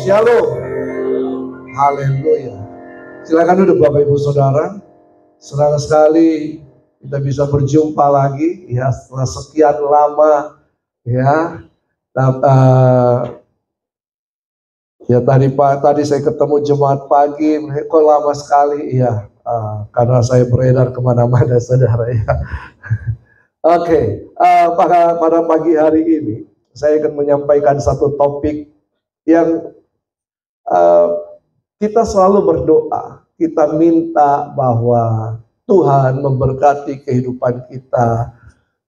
Shalom. Haleluya. Silakan duduk Bapak Ibu Saudara. Senang sekali kita bisa berjumpa lagi ya setelah sekian lama ya. Ya tadi saya ketemu jemaat pagi, kok lama sekali ya, karena saya beredar kemana-mana saudara ya. Oke, pada pagi hari ini saya akan menyampaikan satu topik yang kita selalu berdoa, kita minta bahwa Tuhan memberkati kehidupan kita,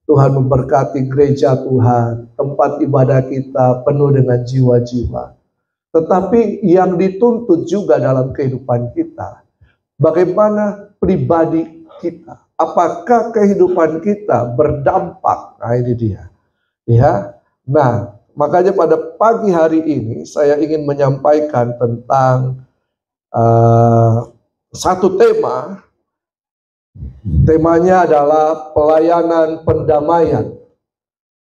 Tuhan memberkati gereja Tuhan, tempat ibadah kita penuh dengan jiwa-jiwa. Tetapi yang dituntut juga dalam kehidupan kita, bagaimana pribadi kita, apakah kehidupan kita berdampak? Nah ini dia. Ya, nah makanya pada pagi hari ini saya ingin menyampaikan tentang satu tema. Temanya adalah pelayanan pendamaian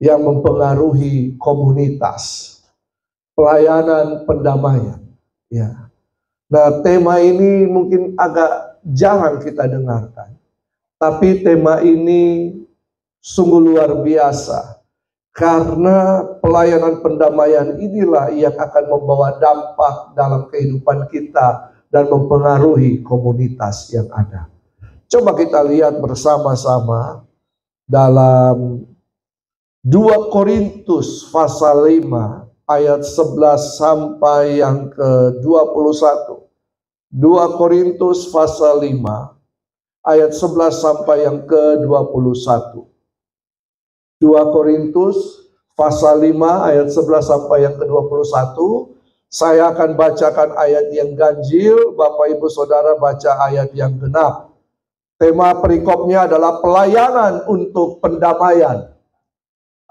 yang mempengaruhi komunitas. Pelayanan pendamaian. Ya. Nah, tema ini mungkin agak jarang kita dengarkan. Tapi tema ini sungguh luar biasa. Karena pelayanan pendamaian inilah yang akan membawa dampak dalam kehidupan kita dan mempengaruhi komunitas yang ada. Coba kita lihat bersama-sama dalam 2 Korintus pasal 5 ayat 11 sampai yang ke-21. 2 Korintus pasal 5 ayat 11 sampai yang ke-21. 2 Korintus pasal 5 ayat 11 sampai yang ke-21. Saya akan bacakan ayat yang ganjil, Bapak Ibu Saudara baca ayat yang genap. Tema perikopnya adalah pelayanan untuk pendamaian.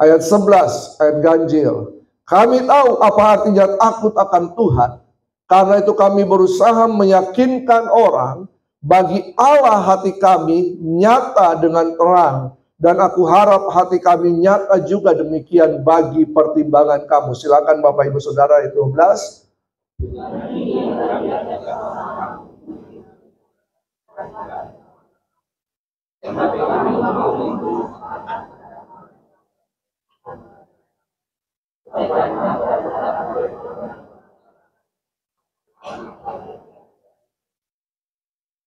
Ayat 11, ayat ganjil. Kami tahu apa artinya takut akan Tuhan. Karena itu kami berusaha meyakinkan orang, bagi Allah hati kami nyata dengan terang. Dan aku harap hati kami nyata juga demikian bagi pertimbangan kamu. Silakan Bapak Ibu Saudara, ayat 12.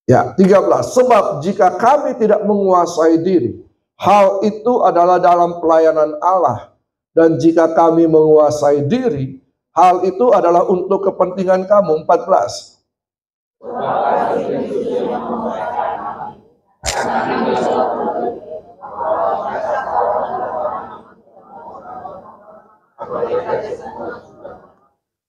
Ya, 13. Sebab jika kami tidak menguasai diri, hal itu adalah dalam pelayanan Allah. Dan jika kami menguasai diri, hal itu adalah untuk kepentingan kamu. 14.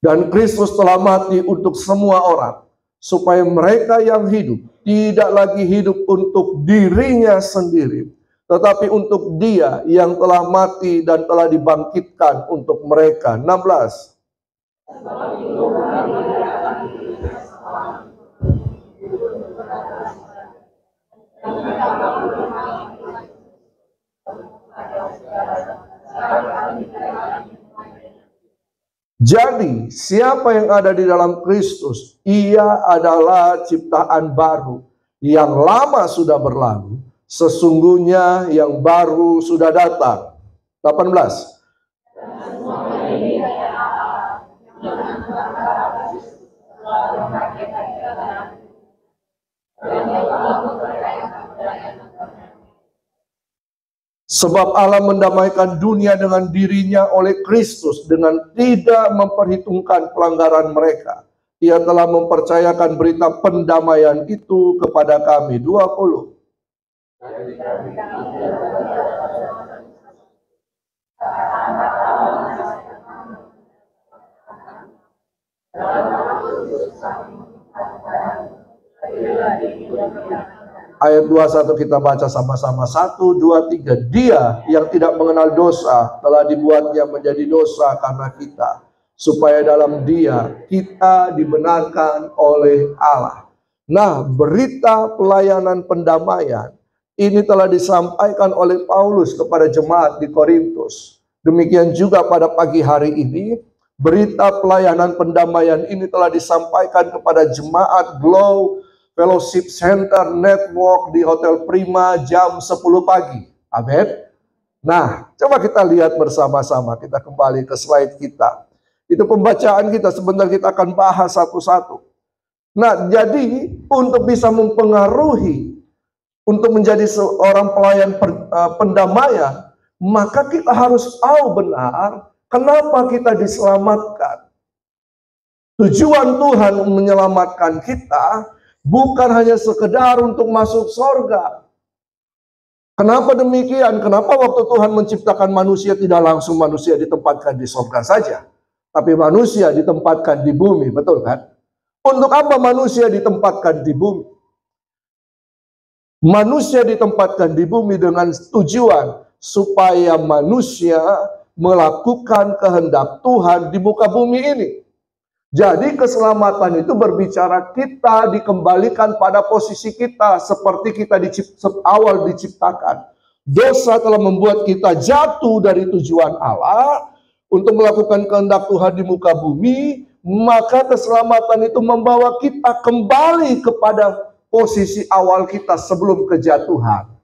Dan Kristus telah mati untuk semua orang, supaya mereka yang hidup tidak lagi hidup untuk dirinya sendiri, tetapi untuk Dia yang telah mati dan telah dibangkitkan untuk mereka. 16. Jadi, siapa yang ada di dalam Kristus, ia adalah ciptaan baru. Yang lama sudah berlalu, sesungguhnya yang baru sudah datang. 18. Sebab Allah mendamaikan dunia dengan dirinya oleh Kristus dengan tidak memperhitungkan pelanggaran mereka. Ia telah mempercayakan berita pendamaian itu kepada kami. 20. Ayat 21 kita baca sama-sama. 1, 2, 3. Dia yang tidak mengenal dosa telah dibuatnya menjadi dosa karena kita, supaya dalam Dia kita dibenarkan oleh Allah. Nah, berita pelayanan pendamaian ini telah disampaikan oleh Paulus kepada jemaat di Korintus. Demikian juga pada pagi hari ini Berita pelayanan pendamaian ini telah disampaikan kepada jemaat Glow Fellowship Center Network di Hotel Prima jam 10 pagi. Amin. Nah, coba kita lihat bersama-sama. Kita kembali ke slide kita. Itu pembacaan kita, sebentar kita akan bahas satu-satu. Nah, jadi untuk bisa mempengaruhi, untuk menjadi seorang pelayan pendamaian, maka kita harus tahu benar kenapa kita diselamatkan. Tujuan Tuhan menyelamatkan kita bukan hanya sekedar untuk masuk surga. Kenapa demikian? Kenapa waktu Tuhan menciptakan manusia tidak langsung manusia ditempatkan di surga saja, tapi manusia ditempatkan di bumi, betul kan? Untuk apa manusia ditempatkan di bumi? Manusia ditempatkan di bumi dengan tujuan supaya manusia melakukan kehendak Tuhan di muka bumi ini. Jadi keselamatan itu berbicara kita dikembalikan pada posisi kita seperti kita awal diciptakan. Dosa telah membuat kita jatuh dari tujuan Allah untuk melakukan kehendak Tuhan di muka bumi. Maka keselamatan itu membawa kita kembali kepada posisi awal kita sebelum kejatuhan.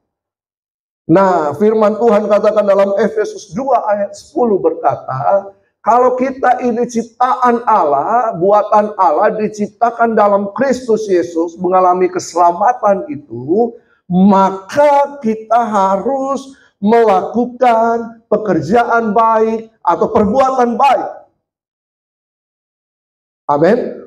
Nah, firman Tuhan katakan dalam Efesus 2 ayat 10 berkata, kalau kita ini ciptaan Allah, buatan Allah, diciptakan dalam Kristus Yesus, mengalami keselamatan itu, maka kita harus melakukan pekerjaan baik atau perbuatan baik. Amin.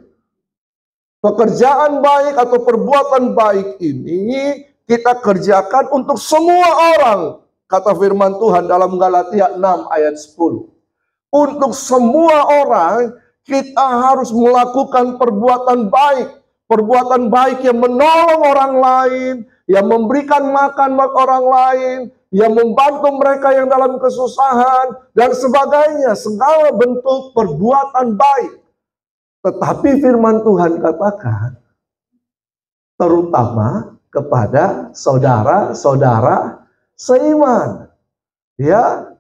Pekerjaan baik atau perbuatan baik ini kita kerjakan untuk semua orang. Kata firman Tuhan dalam Galatia 6 ayat 10. Untuk semua orang kita harus melakukan perbuatan baik. Perbuatan baik yang menolong orang lain, yang memberikan makan orang lain, yang membantu mereka yang dalam kesusahan, dan sebagainya. Segala bentuk perbuatan baik. Tetapi firman Tuhan katakan, terutama kepada saudara-saudara seiman. Ya,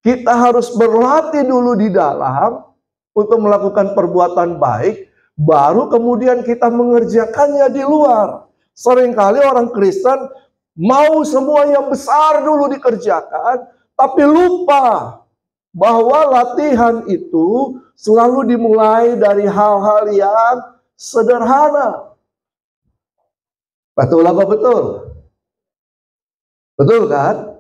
kita harus berlatih dulu di dalam untuk melakukan perbuatan baik, baru kemudian kita mengerjakannya di luar. Seringkali orang Kristen mau semua yang besar dulu dikerjakan, tapi lupa bahwa latihan itu selalu dimulai dari hal-hal yang sederhana. Betul apa betul? Betul kan?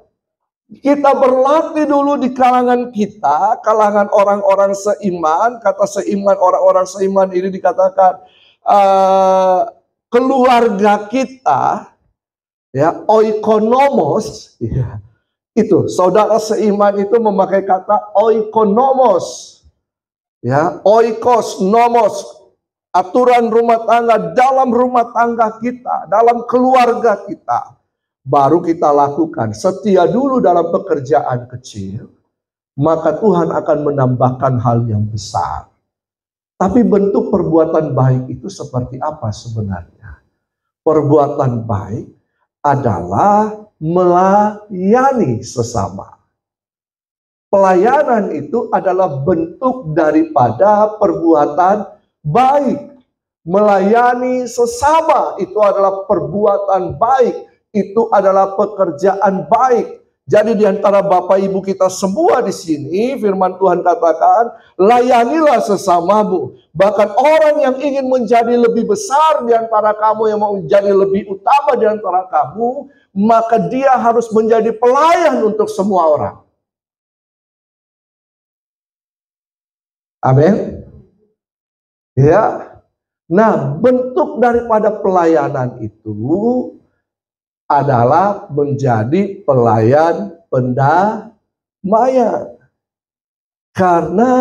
Kita berlatih dulu di kalangan kita, kalangan orang-orang seiman. Kata seiman, orang-orang seiman ini dikatakan keluarga kita, ya, oikonomos, ya. Itu, saudara seiman itu memakai kata oikonomos. Ya, oikos, nomos. Aturan rumah tangga dalam rumah tangga kita, dalam keluarga kita. Baru kita lakukan. Setia dulu dalam pekerjaan kecil, maka Tuhan akan menambahkan hal yang besar. Tapi bentuk perbuatan baik itu seperti apa sebenarnya? Perbuatan baik adalah melayani sesama. Pelayanan itu adalah bentuk daripada perbuatan baik. Melayani sesama itu adalah perbuatan baik. Itu adalah pekerjaan baik. Jadi di antara Bapak Ibu kita semua di sini, firman Tuhan katakan, layanilah sesamamu. Bahkan orang yang ingin menjadi lebih besar di antara kamu, yang mau menjadi lebih utama di antara kamu, maka dia harus menjadi pelayan untuk semua orang. Amin. Ya. Nah, bentuk daripada pelayanan itu adalah menjadi pelayan pendamaian. Karena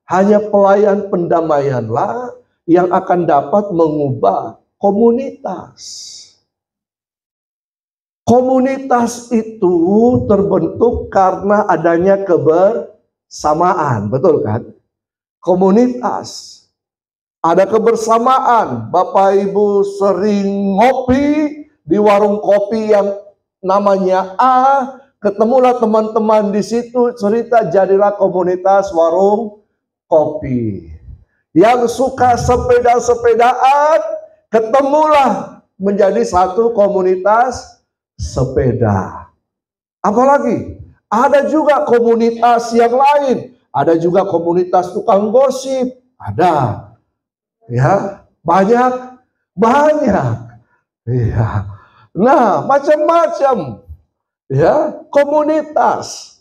hanya pelayan pendamaianlah yang akan dapat mengubah komunitas. Komunitas itu terbentuk karena adanya kebersamaan, betul kan? Komunitas. Ada kebersamaan. Bapak Ibu sering ngopi di warung kopi yang namanya A, ketemulah teman-teman di situ, cerita, jadilah komunitas warung kopi. Yang suka sepeda-sepedaan, ketemulah menjadi satu komunitas sepeda. Apalagi, ada juga komunitas yang lain. Ada juga komunitas tukang gosip. Ada. Ya, banyak. Ya. Nah, macam-macam. Ya, komunitas.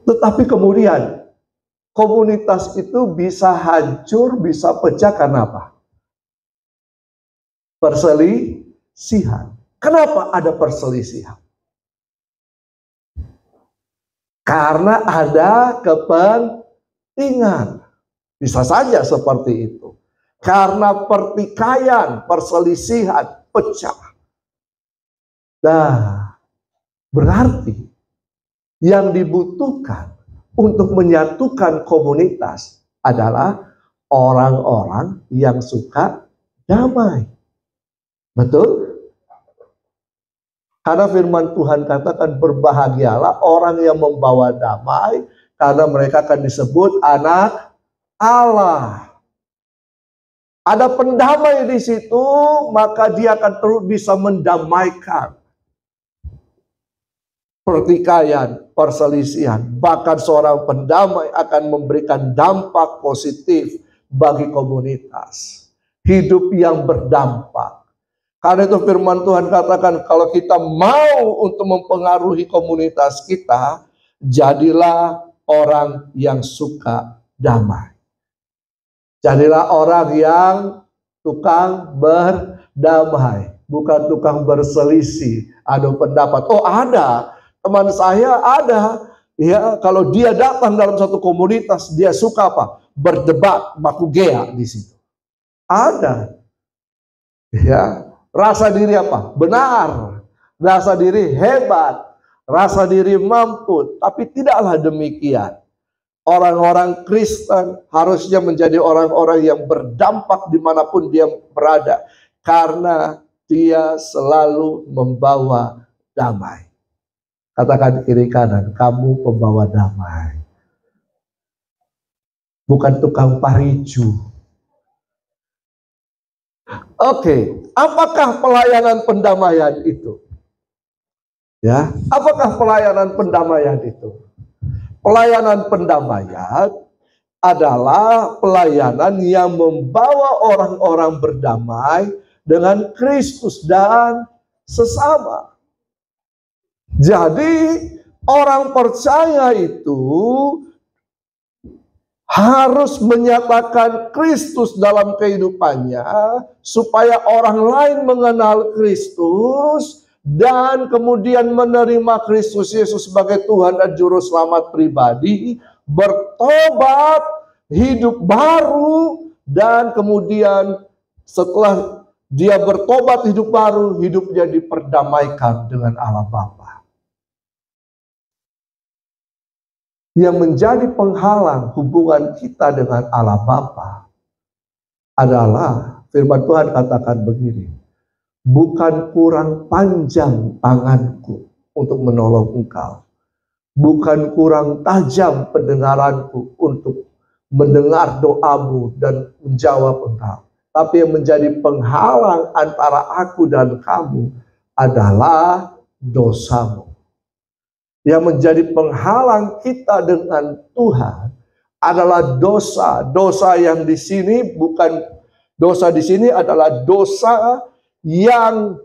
Tetapi kemudian komunitas itu bisa hancur, bisa pecah karena apa? Perselisihan. Kenapa ada perselisihan? Karena ada kepentingan. Bisa saja seperti itu. Karena pertikaian, perselisihan, pecah. Nah, berarti yang dibutuhkan untuk menyatukan komunitas adalah orang-orang yang suka damai. Betul? Karena firman Tuhan katakan berbahagialah orang yang membawa damai, karena mereka akan disebut anak Allah. Ada pendamai di situ, maka dia akan terus bisa mendamaikan pertikaian, perselisihan. Bahkan seorang pendamai akan memberikan dampak positif bagi komunitas. Hidup yang berdampak. Karena itu firman Tuhan katakan, kalau kita mau untuk mempengaruhi komunitas kita, jadilah orang yang suka damai. Jadilah orang yang tukang berdamai, bukan tukang berselisih, adu pendapat. Oh, ada. Teman saya ada, ya, kalau dia datang dalam satu komunitas, dia suka apa? Berdebat, baku gea di situ. Ada. Ya, rasa diri apa? Benar. Rasa diri hebat. Rasa diri mampu. Tapi tidaklah demikian. Orang-orang Kristen harusnya menjadi orang-orang yang berdampak dimanapun dia berada. Karena dia selalu membawa damai. Katakan kiri kanan, kamu pembawa damai. Bukan tukang paricu. Oke, apakah pelayanan pendamaian itu? Ya, apakah pelayanan pendamaian itu? Pelayanan pendamaian adalah pelayanan yang membawa orang-orang berdamai dengan Kristus dan sesama. Jadi orang percaya itu harus menyatakan Kristus dalam kehidupannya supaya orang lain mengenal Kristus dan kemudian menerima Kristus Yesus sebagai Tuhan dan Juru Selamat pribadi, bertobat, hidup baru, dan kemudian setelah dia bertobat hidup baru, hidupnya diperdamaikan dengan Allah Bapa. Yang menjadi penghalang hubungan kita dengan Allah Bapa adalah firman Tuhan katakan begini, bukan kurang panjang tanganku untuk menolong engkau, bukan kurang tajam pendengaranku untuk mendengar doamu dan menjawab engkau, tapi yang menjadi penghalang antara aku dan kamu adalah dosamu. Yang menjadi penghalang kita dengan Tuhan adalah dosa. Dosa yang di sini bukan dosa di sini adalah dosa yang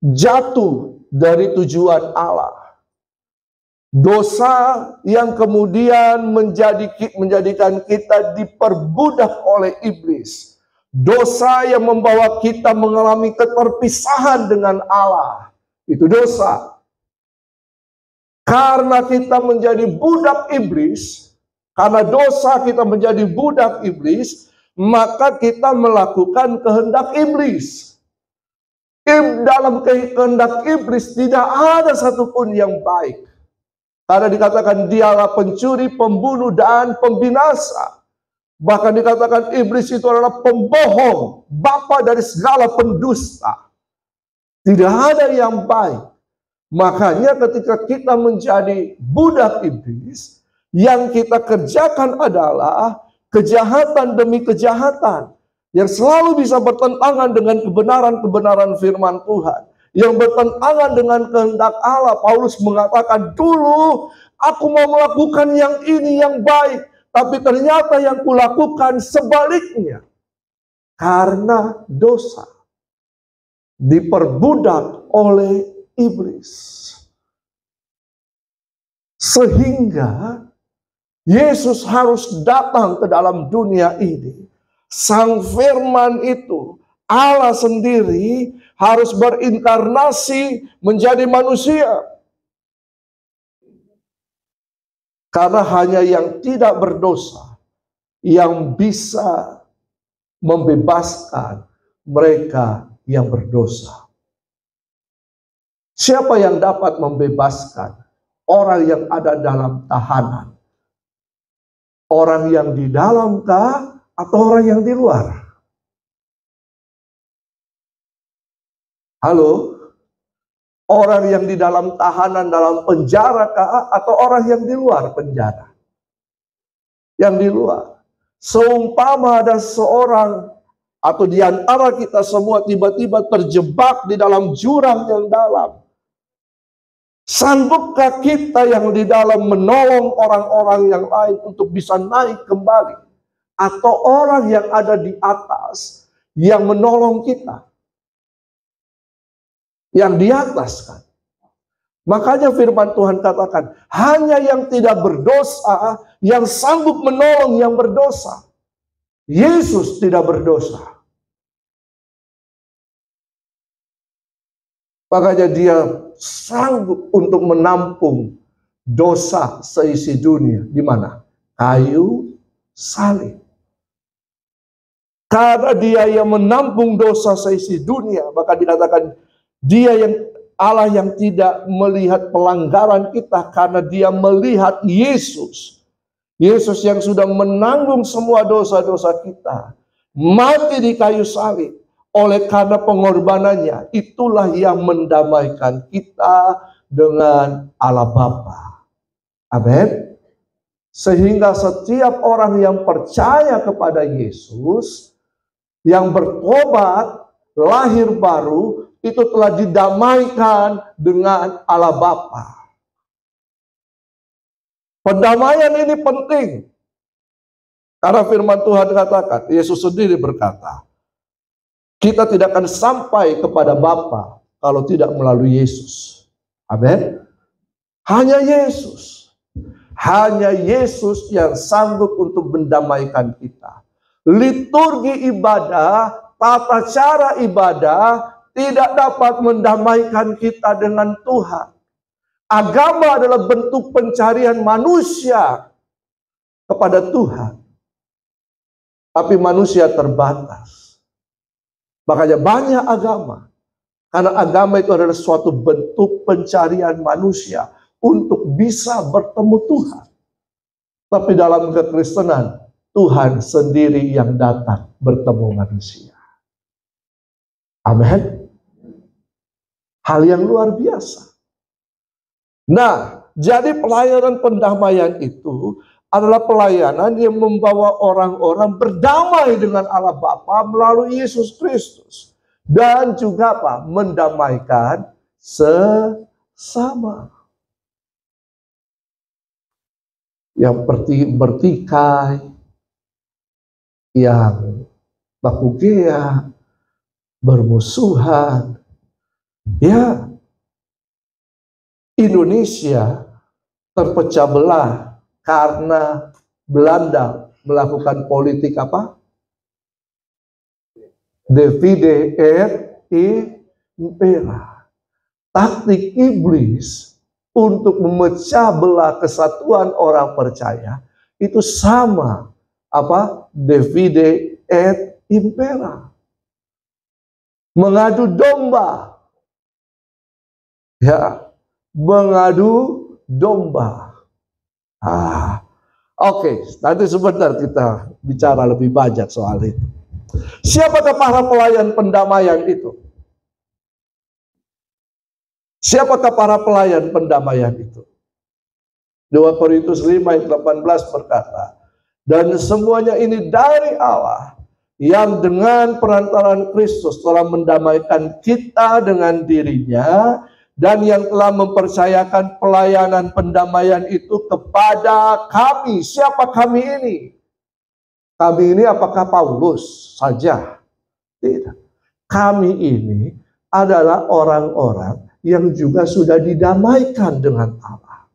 jatuh dari tujuan Allah. Dosa yang kemudian menjadikan kita diperbudak oleh iblis. Dosa yang membawa kita mengalami keterpisahan dengan Allah. Itu dosa. Karena kita menjadi budak iblis, karena dosa kita menjadi budak iblis, maka kita melakukan kehendak iblis. Dalam kehendak iblis tidak ada satupun yang baik. Karena dikatakan dialah pencuri, pembunuh, dan pembinasa. Bahkan dikatakan iblis itu adalah pembohong, bapa dari segala pendusta. Tidak ada yang baik. Makanya ketika kita menjadi budak iblis, Yang kita kerjakan adalah kejahatan demi kejahatan yang selalu bisa bertentangan dengan kebenaran-kebenaran firman Tuhan, yang bertentangan dengan kehendak Allah. Paulus mengatakan, dulu aku mau melakukan yang ini yang baik, tapi ternyata yang kulakukan sebaliknya. Karena dosa diperbudak oleh iblis. Sehingga Yesus harus datang ke dalam dunia ini. Sang firman itu, Allah sendiri harus berinkarnasi menjadi manusia. Karena hanya yang tidak berdosa yang bisa membebaskan mereka yang berdosa. Siapa yang dapat membebaskan orang yang ada dalam tahanan? Orang yang di dalam kah atau orang yang di luar? Halo? Orang yang di dalam tahanan dalam penjara kah atau orang yang di luar penjara? Yang di luar. Seumpama ada seorang atau di antara kita semua tiba-tiba terjebak di dalam jurang yang dalam. Sanggupkah kita yang di dalam menolong orang-orang yang lain untuk bisa naik kembali? Atau orang yang ada di atas yang menolong kita? Yang di atas kan? Makanya firman Tuhan katakan, hanya yang tidak berdosa yang sanggup menolong yang berdosa. Yesus tidak berdosa. Makanya dia sanggup untuk menampung dosa seisi dunia. Di mana? Kayu salib. Karena dia yang menampung dosa seisi dunia, maka dikatakan dia yang Allah yang tidak melihat pelanggaran kita, karena dia melihat Yesus. Yesus yang sudah menanggung semua dosa-dosa kita, mati di kayu salib. Oleh karena pengorbanannya, itulah yang mendamaikan kita dengan Allah Bapa. Amin. Sehingga setiap orang yang percaya kepada Yesus, yang bertobat, lahir baru, itu telah didamaikan dengan Allah Bapa. Pendamaian ini penting. Karena firman Tuhan katakan, Yesus sendiri berkata, kita tidak akan sampai kepada Bapa kalau tidak melalui Yesus. Amin. Hanya Yesus. Hanya Yesus yang sanggup untuk mendamaikan kita. Liturgi ibadah, tata cara ibadah tidak dapat mendamaikan kita dengan Tuhan. Agama adalah bentuk pencarian manusia kepada Tuhan. Tapi manusia terbatas. Makanya banyak agama. Karena agama itu adalah suatu bentuk pencarian manusia untuk bisa bertemu Tuhan. Tapi dalam kekristenan, Tuhan sendiri yang datang bertemu manusia. Amin. Hal yang luar biasa. Nah, jadi pelayanan pendamaian itu adalah pelayanan yang membawa orang-orang berdamai dengan Allah Bapa melalui Yesus Kristus. Dan juga apa? Mendamaikan sesama. Yang bertikai, yang bakugea, bermusuhan. Ya, Indonesia terpecah belah karena Belanda melakukan politik apa? Divide et impera. Taktik iblis untuk memecah belah kesatuan orang percaya itu sama apa? Divide et impera. Mengadu domba. Ya, mengadu domba. Oke, nanti sebentar kita bicara lebih banyak soal itu. Siapakah para pelayan pendamaian itu? Siapakah para pelayan pendamaian itu? 2 Korintus 5 ayat 18 berkata, dan semuanya ini dari Allah yang dengan perantaraan Kristus telah mendamaikan kita dengan dirinya dan yang telah mempercayakan pelayanan pendamaian itu kepada kami. Siapa kami ini? Kami ini apakah Paulus saja? Tidak. Kami ini adalah orang-orang yang juga sudah didamaikan dengan Allah.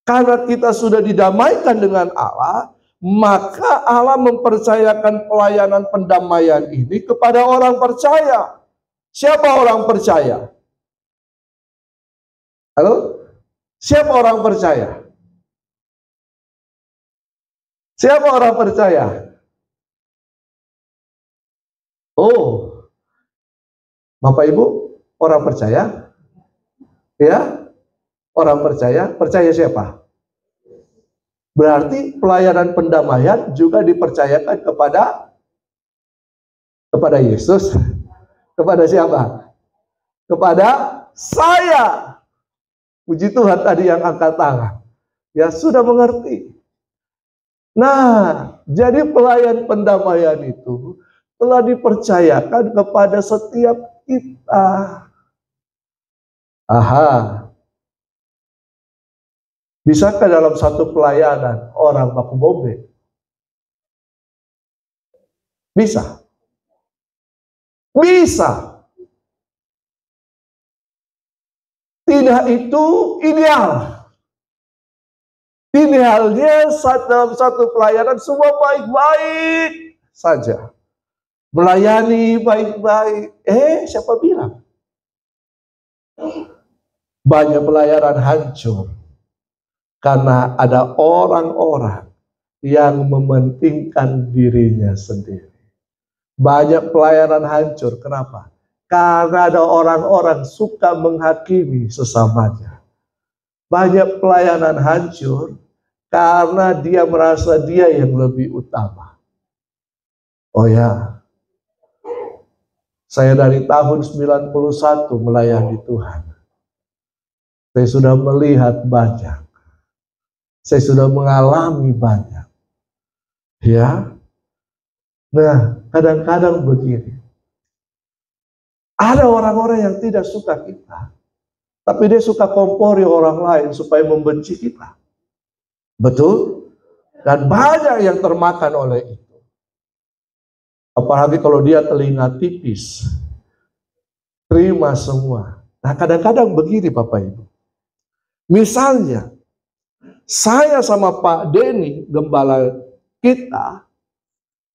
Karena kita sudah didamaikan dengan Allah, maka Allah mempercayakan pelayanan pendamaian ini kepada orang percaya. Siapa orang percaya? Halo? Siapa orang percaya? Siapa orang percaya? Oh, Bapak Ibu, orang percaya? Ya? Orang percaya? Percaya siapa? Berarti pelayanan pendamaian juga dipercayakan kepada Yesus. Kepada siapa? Kepada saya. Puji Tuhan tadi yang angkat tangan. Ya sudah mengerti. Nah, jadi pelayan pendamaian itu telah dipercayakan kepada setiap kita. Aha. Bisakah dalam satu pelayanan orang baku bobe? Bisa. Bisa. Tidak itu ideal. Idealnya dalam satu pelayanan semua baik-baik saja. Melayani baik-baik. Siapa bilang? Banyak pelayanan hancur. Karena ada orang-orang yang mementingkan dirinya sendiri. Banyak pelayanan hancur. Kenapa? Karena ada orang-orang suka menghakimi sesamanya. Banyak pelayanan hancur karena dia merasa dia yang lebih utama. Oh ya, saya dari tahun 91 melayani Tuhan. Saya sudah melihat banyak. Saya sudah mengalami banyak. Ya. Nah, kadang-kadang begini. Ada orang-orang yang tidak suka kita. Tapi dia suka kompori orang lain supaya membenci kita. Betul? Dan banyak yang termakan oleh itu. Apalagi kalau dia telinga tipis. Terima semua. Nah, kadang-kadang begini Bapak Ibu. Misalnya, saya sama Pak Denny, gembala kita,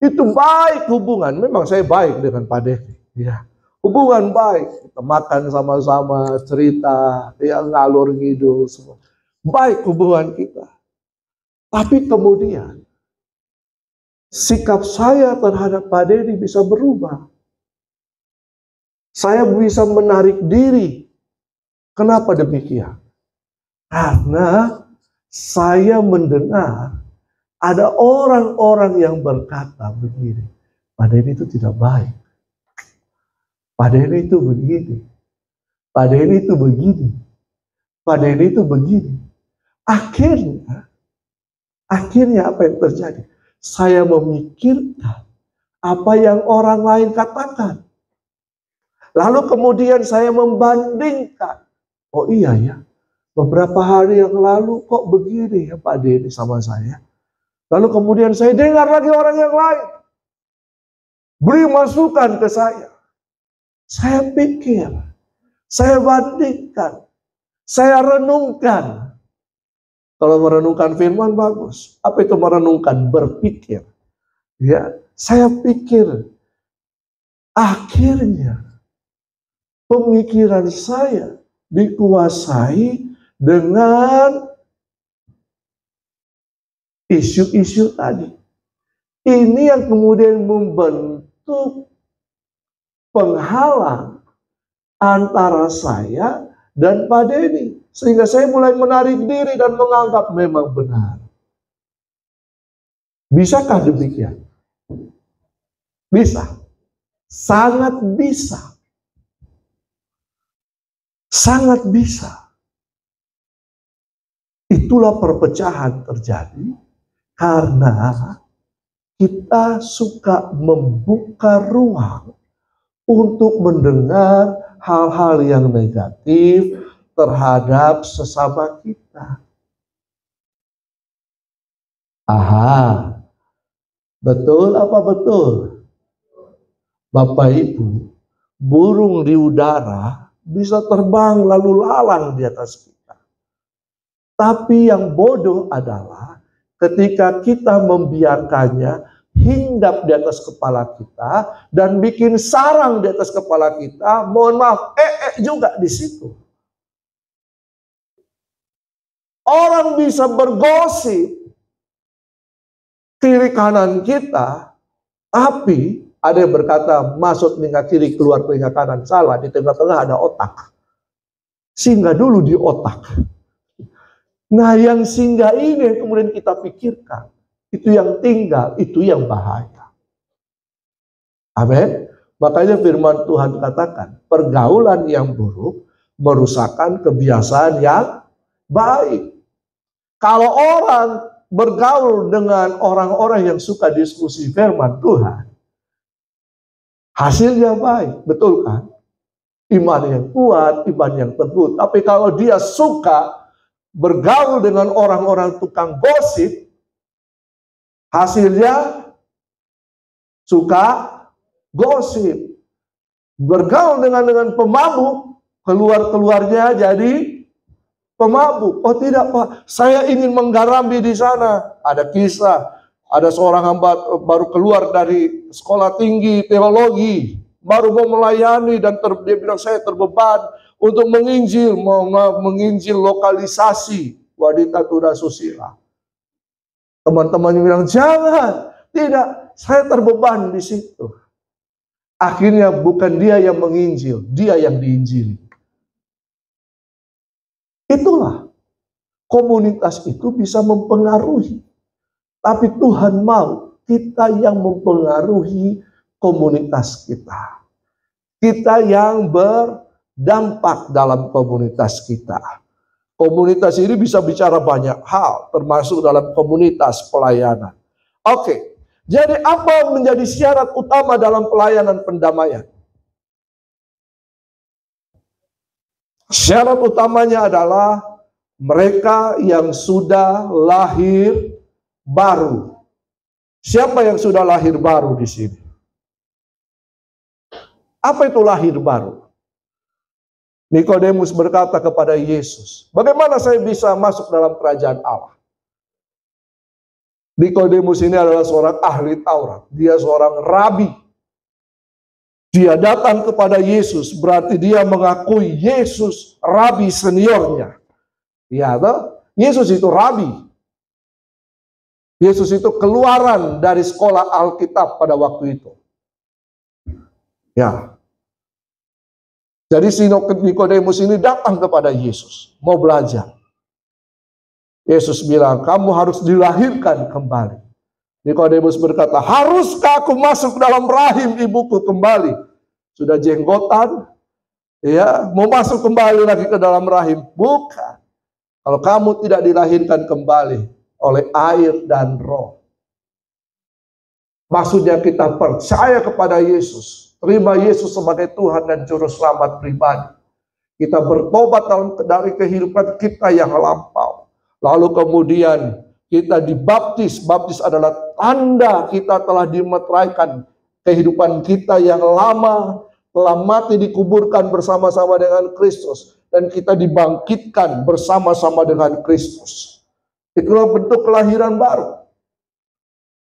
itu baik hubungan. Memang saya baik dengan Pak Denny. Ya. Hubungan baik. Kita makan sama-sama, cerita, ya, ngalur ngidul semua. Baik hubungan kita. Tapi kemudian, sikap saya terhadap Pak Denny bisa berubah. Saya bisa menarik diri. Kenapa demikian? Karena saya mendengar ada orang-orang yang berkata begini, Pak Denny itu tidak baik. Pak Denny itu begini. Pak Denny itu begini. Pak Denny itu begini. Akhirnya apa yang terjadi? Saya memikirkan apa yang orang lain katakan. Lalu kemudian saya membandingkan. Oh iya ya. Beberapa hari yang lalu kok begini ya Pak Denny sama saya. Lalu kemudian saya dengar lagi orang yang lain. Beri masukan ke saya. Saya pikir. Saya bandingkan. Saya renungkan. Kalau merenungkan firman bagus. Apa itu merenungkan? Berpikir. Ya, saya pikir. Akhirnya pemikiran saya dikuasai dengan isu-isu tadi. Ini yang kemudian membentuk penghalang antara saya dan Pak Denny. Sehingga saya mulai menarik diri dan menganggap memang benar. Bisakah demikian? Bisa. Sangat bisa. Sangat bisa. Itulah perpecahan terjadi karena kita suka membuka ruang untuk mendengar hal-hal yang negatif terhadap sesama kita. Aha, betul apa betul? Bapak Ibu, burung di udara bisa terbang lalu lalang di atas kita. Tapi yang bodoh adalah ketika kita membiarkannya hinggap di atas kepala kita dan bikin sarang di atas kepala kita, mohon maaf, juga di situ. Orang bisa bergosip kiri kanan kita, tapi ada yang berkata masuk telinga kiri keluar telinga kanan. Salah, di tengah-tengah ada otak. Singgah dulu di otak. Nah, yang singgah ini kemudian kita pikirkan, itu yang tinggal, itu yang bahaya. Amin. Makanya firman Tuhan katakan, pergaulan yang buruk merusakkan kebiasaan yang baik. Kalau orang bergaul dengan orang-orang yang suka diskusi firman Tuhan, hasilnya baik, betul kan? Iman yang kuat, iman yang teguh. Tapi kalau dia suka bergaul dengan orang-orang tukang gosip, hasilnya suka gosip. Bergaul dengan pemabuk, keluarnya jadi pemabuk. Oh tidak Pak, saya ingin menggarami di sana. Ada kisah, ada seorang hamba baru keluar dari sekolah tinggi teologi, baru mau melayani dan dia bilang saya terbeban untuk menginjil, menginjil lokalisasi wanita tuna susila. Teman-temannya bilang jangan, tidak, saya terbeban di situ. Akhirnya bukan dia yang menginjil, dia yang diinjili. Itulah, komunitas itu bisa mempengaruhi. Tapi Tuhan mau kita yang mempengaruhi komunitas kita. Kita yang berdampak dalam komunitas kita. Komunitas ini bisa bicara banyak hal, termasuk dalam komunitas pelayanan. Oke, jadi apa menjadi syarat utama dalam pelayanan pendamaian? Syarat utamanya adalah mereka yang sudah lahir baru. Siapa yang sudah lahir baru di sini? Apa itu lahir baru? Nikodemus berkata kepada Yesus, bagaimana saya bisa masuk dalam kerajaan Allah? Nikodemus ini adalah seorang ahli Taurat. Dia seorang rabi. Dia datang kepada Yesus, berarti dia mengakui Yesus rabi seniornya. Ya, Yesus itu rabi. Yesus itu keluaran dari sekolah Alkitab pada waktu itu. Ya. Jadi si Nikodemus ini datang kepada Yesus, mau belajar. Yesus bilang, kamu harus dilahirkan kembali. Nikodemus berkata, haruskah aku masuk dalam rahim ibuku kembali? Sudah jenggotan, ya, mau masuk kembali lagi ke dalam rahim? Bukan. Kalau kamu tidak dilahirkan kembali oleh air dan roh. Maksudnya kita percaya kepada Yesus, terima Yesus sebagai Tuhan dan Juru Selamat pribadi. Kita bertobat dari kehidupan kita yang lampau. Lalu kemudian kita dibaptis. Baptis adalah tanda kita telah dimeteraikan. Kehidupan kita yang lama telah mati dikuburkan bersama-sama dengan Kristus. Dan kita dibangkitkan bersama-sama dengan Kristus. Itulah bentuk kelahiran baru.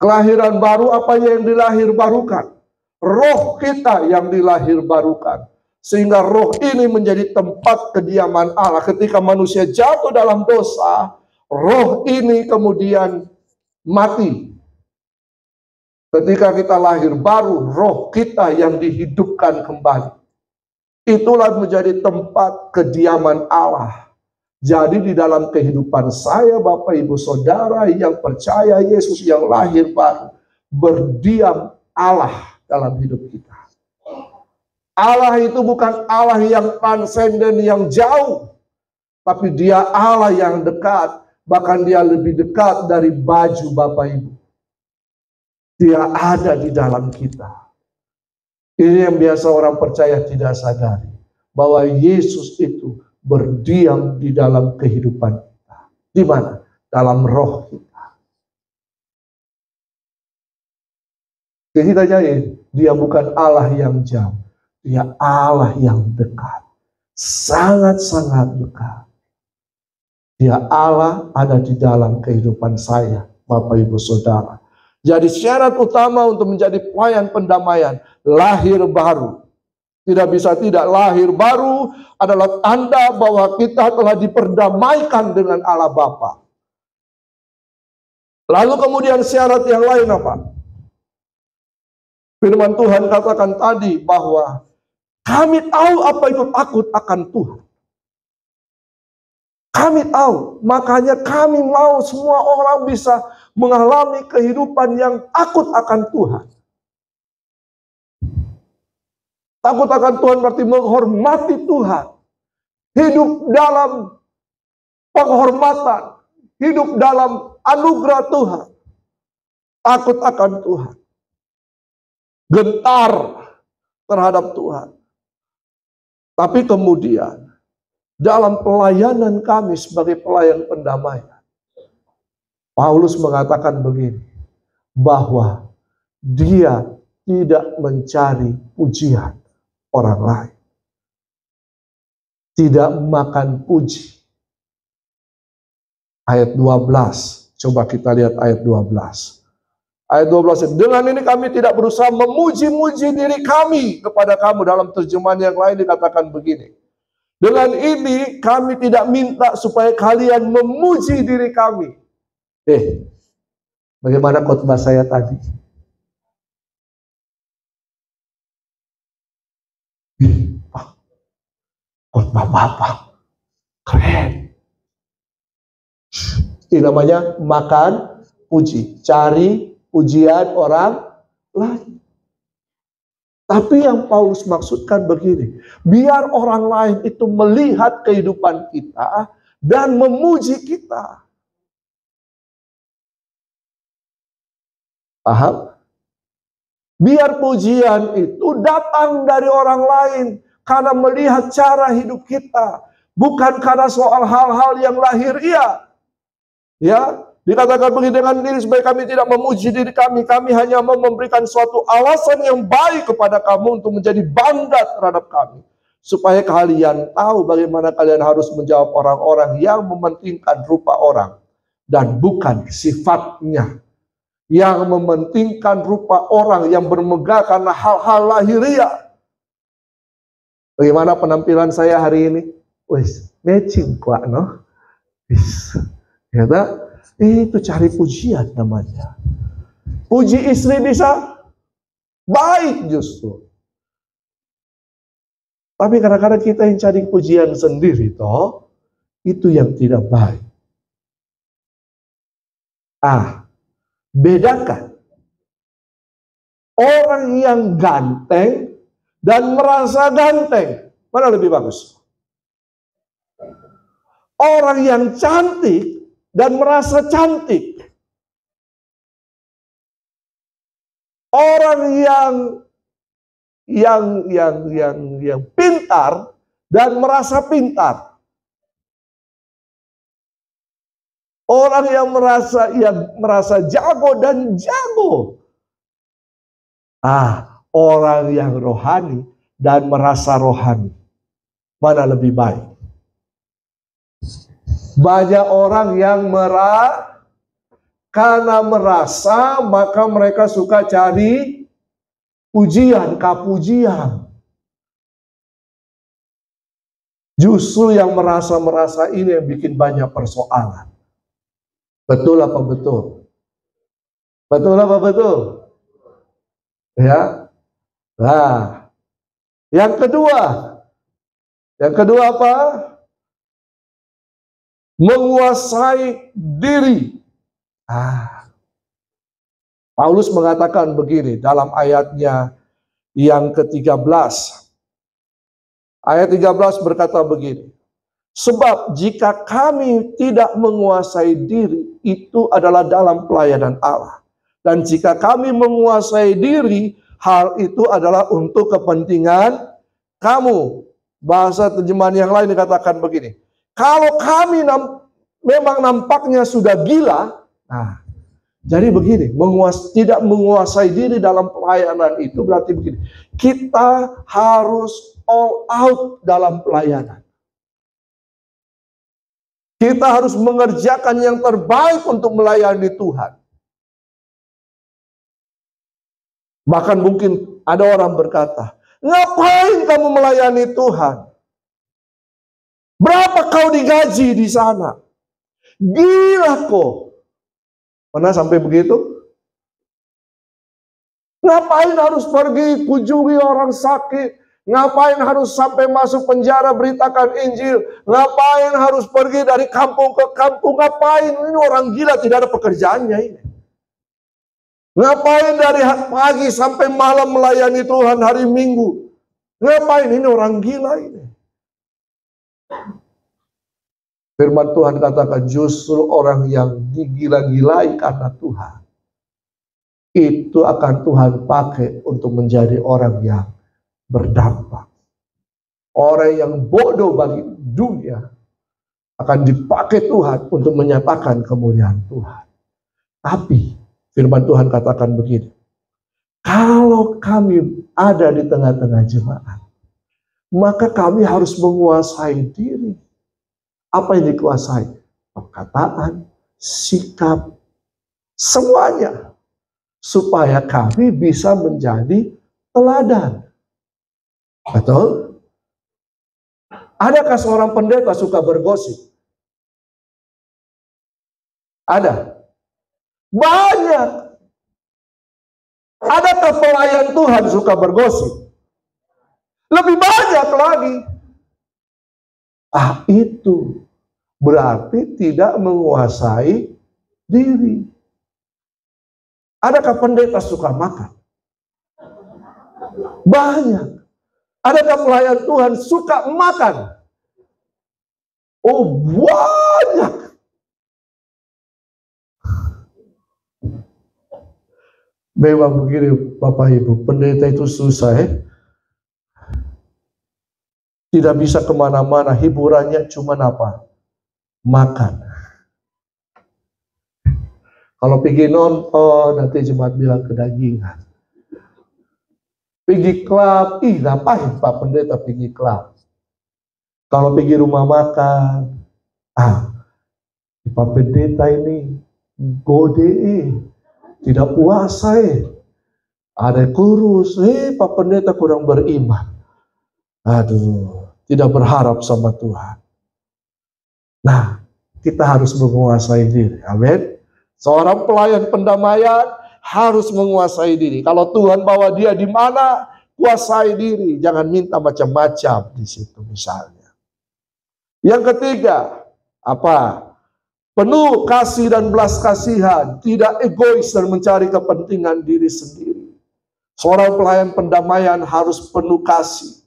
Kelahiran baru apa yang dilahirbarukan? Roh kita yang dilahirbarukan. Sehingga roh ini menjadi tempat kediaman Allah. Ketika manusia jatuh dalam dosa, roh ini kemudian mati. Ketika kita lahir baru, roh kita yang dihidupkan kembali. Itulah menjadi tempat kediaman Allah. Jadi di dalam kehidupan saya, Bapak Ibu Saudara yang percaya Yesus yang lahir baru, berdiam Allah dalam hidup kita. Allah itu bukan Allah yang transenden, yang jauh. Tapi dia Allah yang dekat. Bahkan dia lebih dekat dari baju Bapak Ibu. Dia ada di dalam kita. Ini yang biasa orang percaya tidak sadari. Bahwa Yesus itu berdiam di dalam kehidupan kita. Di mana? Dalam roh kita. Jadi kita jadi, dia bukan Allah yang jauh. Dia Allah yang dekat. Sangat-sangat dekat. Dia Allah ada di dalam kehidupan saya, Bapak Ibu Saudara. Jadi syarat utama untuk menjadi pelayan pendamaian, lahir baru. Tidak bisa tidak, lahir baru adalah tanda bahwa kita telah diperdamaikan dengan Allah Bapa. Lalu kemudian syarat yang lain apa? Firman Tuhan katakan tadi bahwa kami tahu apa itu takut akan Tuhan. Kami tahu, makanya kami mau semua orang bisa mengalami kehidupan yang takut akan Tuhan. Takut akan Tuhan berarti menghormati Tuhan. Hidup dalam penghormatan. Hidup dalam anugerah Tuhan. Takut akan Tuhan. Gentar terhadap Tuhan. Tapi kemudian dalam pelayanan kami sebagai pelayan pendamaian, Paulus mengatakan begini, bahwa dia tidak mencari pujian orang lain. Tidak makan puji. Ayat 12, coba kita lihat ayat 12. Ayat 12, dengan ini kami tidak berusaha memuji-muji diri kami kepada kamu. Dalam terjemahan yang lain dikatakan begini. Dengan ini kami tidak minta supaya kalian memuji diri kami. Bagaimana khotbah saya tadi? Khotbah Bapak. Keren. Ini namanya makan puji. Cari pujian orang lain. Tapi yang Paulus maksudkan begini, biar orang lain itu melihat kehidupan kita dan memuji kita. Paham? Biar pujian itu datang dari orang lain karena melihat cara hidup kita, bukan karena soal hal-hal yang lahiriah. Ya, dikatakan begini, dengan diri supaya kami tidak memuji diri kami. Kami hanya mau memberikan suatu alasan yang baik kepada kamu untuk menjadi bangga terhadap kami. Supaya kalian tahu bagaimana kalian harus menjawab orang-orang yang mementingkan rupa orang. Dan bukan sifatnya. Yang mementingkan rupa orang yang bermegah karena hal-hal lahiriah. Bagaimana penampilan saya hari ini? Wes, matching kok, no? Itu cari pujian namanya. Puji istri bisa baik justru. Tapi kadang-kadang kita yang cari pujian sendiri toh, itu yang tidak baik. Bedakan orang yang ganteng dan merasa ganteng. Mana lebih bagus? Orang yang cantik dan merasa cantik. Orang yang pintar dan merasa pintar. Orang yang merasa jago dan jago. Orang yang rohani dan merasa rohani. Mana lebih baik? Banyak orang yang karena merasa, maka mereka suka cari pujian, kapujian. Justru yang merasa-merasa ini yang bikin banyak persoalan. Betul apa betul? Betul apa betul? Ya. Nah, yang kedua apa? Menguasai diri. Paulus mengatakan begini dalam ayatnya yang ke-13. Ayat 13 berkata begini. Sebab jika kami tidak menguasai diri, itu adalah dalam pelayanan Allah. Dan jika kami menguasai diri, hal itu adalah untuk kepentingan kamu. Bahasa terjemahan yang lain dikatakan begini. Kalau kami memang nampaknya sudah gila, nah, jadi begini, tidak menguasai diri dalam pelayanan itu berarti begini. Kita harus all out dalam pelayanan. Kita harus mengerjakan yang terbaik untuk melayani Tuhan. Bahkan mungkin ada orang berkata, ngapain kamu melayani Tuhan? Berapa kau digaji di sana? Gila kok. Pernah sampai begitu? Ngapain harus pergi kunjungi orang sakit? Ngapain harus sampai masuk penjara beritakan Injil? Ngapain harus pergi dari kampung ke kampung? Ngapain? Ini orang gila, tidak ada pekerjaannya ini. Ngapain dari pagi sampai malam melayani Tuhan hari Minggu? Ngapain? Ini orang gila ini. Firman Tuhan katakan justru orang yang digila-gilai karena Tuhan, itu akan Tuhan pakai untuk menjadi orang yang berdampak. Orang yang bodoh bagi dunia akan dipakai Tuhan untuk menyatakan kemuliaan Tuhan. Tapi firman Tuhan katakan begini, kalau kami ada di tengah-tengah jemaat, maka kami harus menguasai diri. Apa yang dikuasai? Perkataan, sikap, semuanya. Supaya kami bisa menjadi teladan. Betul? Adakah seorang pendeta suka bergosip? Ada. Banyak. Adakah pelayan Tuhan suka bergosip? Lebih banyak lagi. Itu berarti tidak menguasai diri. Adakah pendeta suka makan? Banyak. Adakah pelayan Tuhan suka makan? Oh, banyak. Memang begini Bapak Ibu, pendeta itu susah ya. Tidak bisa kemana-mana, hiburannya cuma apa? Makan. Kalau pergi nonton, nanti jemaat bilang kedagingan. Pergi klub, ngapain Pak Pendeta pergi klub? Kalau pergi rumah makan, Pak Pendeta ini gode, tidak puasa ada kurus, Pak Pendeta kurang beriman. Aduh, tidak berharap sama Tuhan. Nah, kita harus menguasai diri. Amin. Seorang pelayan pendamaian harus menguasai diri. Kalau Tuhan bawa dia di mana, kuasai diri. Jangan minta macam-macam di situ misalnya. Yang ketiga, apa? Penuh kasih dan belas kasihan. Tidak egois dan mencari kepentingan diri sendiri. Seorang pelayan pendamaian harus penuh kasih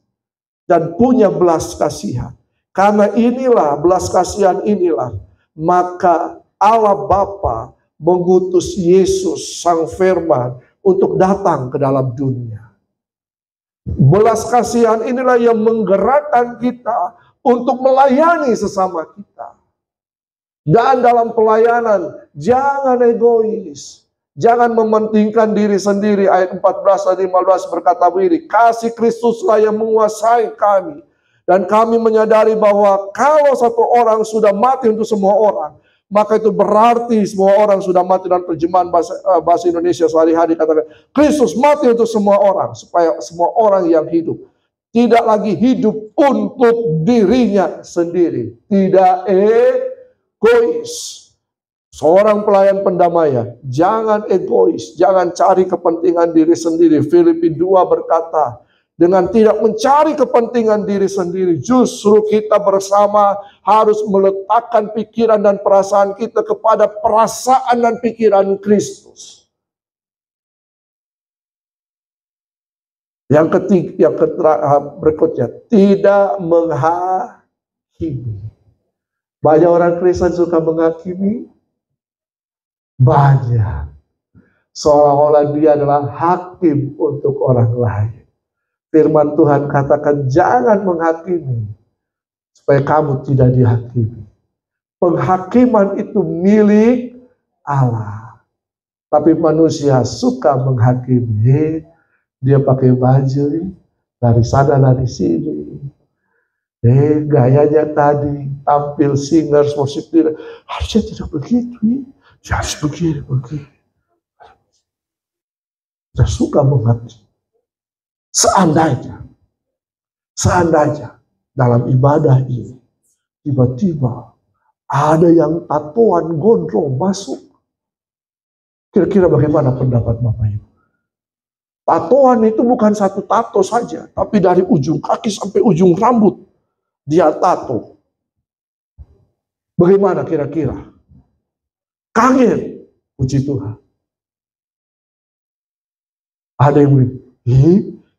dan punya belas kasihan. Karena inilah, belas kasihan inilah, maka Allah Bapa mengutus Yesus Sang Firman untuk datang ke dalam dunia. Belas kasihan inilah yang menggerakkan kita untuk melayani sesama kita. Dan dalam pelayanan, jangan egois. Jangan mementingkan diri sendiri. Ayat 14 dan 15 berkata begini, kasih Kristuslah yang menguasai kami. Dan kami menyadari bahwa kalau satu orang sudah mati untuk semua orang, maka itu berarti semua orang sudah mati. Dan terjemahan bahasa Indonesia sehari-hari katakan, Kristus mati untuk semua orang, supaya semua orang yang hidup tidak lagi hidup untuk dirinya sendiri. Tidak egois. Seorang pelayan pendamaian, jangan egois, jangan cari kepentingan diri sendiri. Filipi 2 berkata, dengan tidak mencari kepentingan diri sendiri, justru kita bersama harus meletakkan pikiran dan perasaan kita kepada perasaan dan pikiran Kristus. Yang ketiga, berikutnya, tidak menghakimi. Banyak orang Kristen suka menghakimi. Banyak. Seolah-olah dia adalah hakim untuk orang lain. Firman Tuhan katakan jangan menghakimi. Supaya kamu tidak dihakimi. Penghakiman itu milik Allah. Tapi manusia suka menghakimi. Dia pakai baju dari sana dari sini. Gayanya tadi tampil singers worship leader. Harusnya tidak begitu. Ya, harus begini. Saya suka menghakimi. Seandainya dalam ibadah ini tiba-tiba ada yang tatoan gondrong masuk. Kira-kira bagaimana pendapat Bapak Ibu? Tatoan itu bukan satu tato saja, tapi dari ujung kaki sampai ujung rambut dia tato. Bagaimana kira-kira? Kaget, puji Tuhan. Ada yang bilang,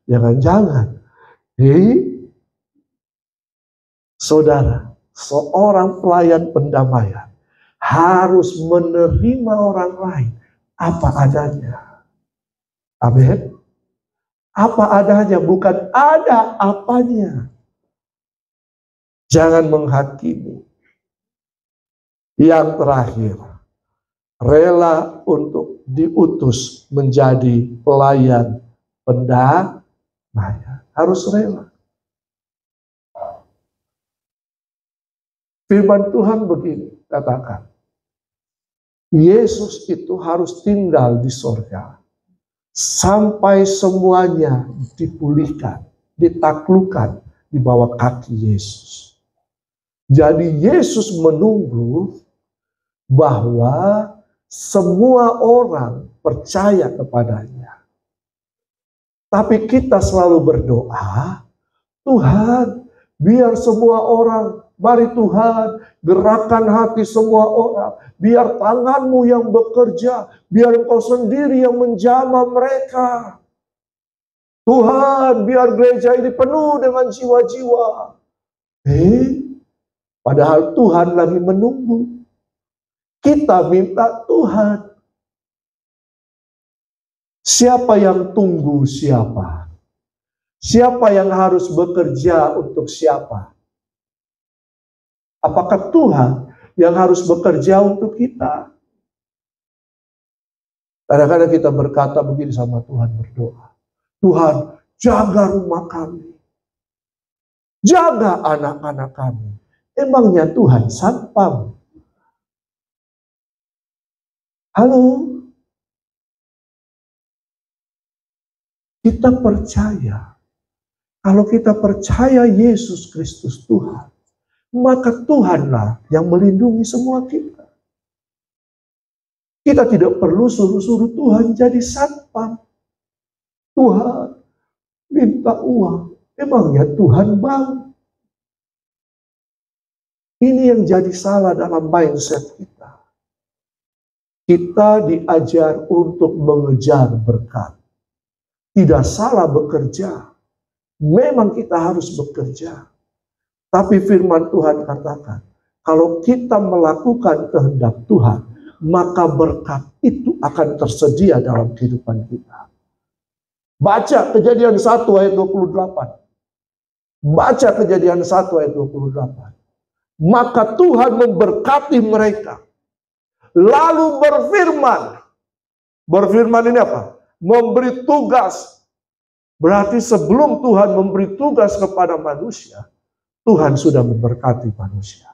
jangan-jangan. Saudara, seorang pelayan pendamaian harus menerima orang lain apa adanya. Amin. Apa adanya, bukan ada apanya. Jangan menghakimi. Yang terakhir, rela untuk diutus menjadi pelayan pendamaian. Harus rela. Firman Tuhan begini, katakan. Yesus itu harus tinggal di sorga. Sampai semuanya dipulihkan, ditaklukkan di bawah kaki Yesus. Jadi Yesus menunggu bahwa semua orang percaya kepadanya. Tapi kita selalu berdoa, Tuhan, biar semua orang, mari Tuhan, gerakan hati semua orang. Biar tanganmu yang bekerja, biar Engkau sendiri yang menjamah mereka. Tuhan, biar gereja ini penuh dengan jiwa-jiwa. Padahal Tuhan lagi menunggu. Kita minta Tuhan. Siapa yang tunggu siapa? Siapa yang harus bekerja untuk siapa? Apakah Tuhan yang harus bekerja untuk kita? Kadang-kadang kita berkata begini sama Tuhan, berdoa. Tuhan, jaga rumah kami. Jaga anak-anak kami. Emangnya Tuhan satpam? Halo? Kita percaya. Kalau kita percaya Yesus Kristus Tuhan, maka Tuhanlah yang melindungi semua kita. Kita tidak perlu suruh-suruh Tuhan jadi satpam. Tuhan minta uang. Emangnya Tuhan mau? Ini yang jadi salah dalam mindset kita. Kita diajar untuk mengejar berkat. Tidak salah bekerja. Memang kita harus bekerja. Tapi firman Tuhan katakan, kalau kita melakukan kehendak Tuhan, maka berkat itu akan tersedia dalam kehidupan kita. Baca Kejadian 1 ayat 28. Baca Kejadian 1 ayat 28. Maka Tuhan memberkati mereka. Lalu berfirman. Berfirman ini apa? Memberi tugas. Berarti sebelum Tuhan memberi tugas kepada manusia, Tuhan sudah memberkati manusia.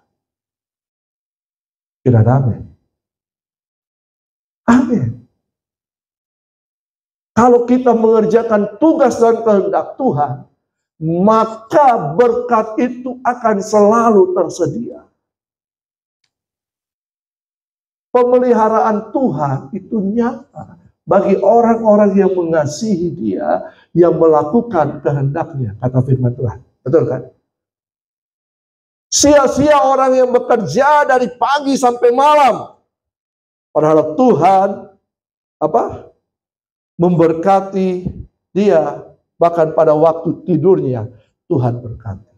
Tidak amin. Amin. Kalau kita mengerjakan tugas dan kehendak Tuhan, maka berkat itu akan selalu tersedia. Pemeliharaan Tuhan itu nyata bagi orang-orang yang mengasihi Dia, yang melakukan kehendaknya, kata firman Tuhan. Betul kan? Sia-sia orang yang bekerja dari pagi sampai malam. Padahal Tuhan memberkati dia, bahkan pada waktu tidurnya Tuhan berkati.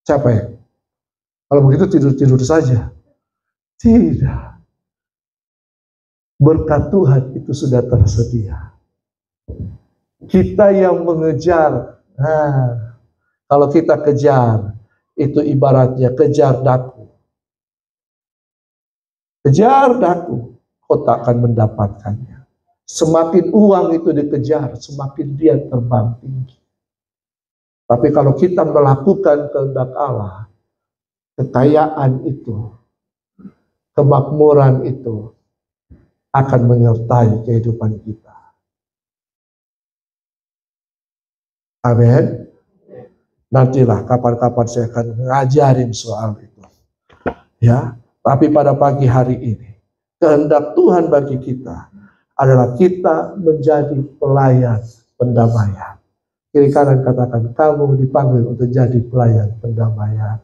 Siapa ya? Kalau begitu tidur-tidur saja. Tidak. Berkat Tuhan itu sudah tersedia. Kita yang mengejar. Nah, kalau kita kejar, itu ibaratnya kejar daku. Kejar daku, kau tak akan mendapatkannya. Semakin uang itu dikejar, semakin dia terbang tinggi. Tapi kalau kita melakukan kehendak Allah, kekayaan itu, kemakmuran itu akan menyertai kehidupan kita. Amin. Nantilah kapan-kapan saya akan ngajarin soal itu. Ya, tapi pada pagi hari ini, kehendak Tuhan bagi kita adalah kita menjadi pelayan pendamaian. Kiri kanan katakan, kamu dipanggil untuk jadi pelayan pendamaian.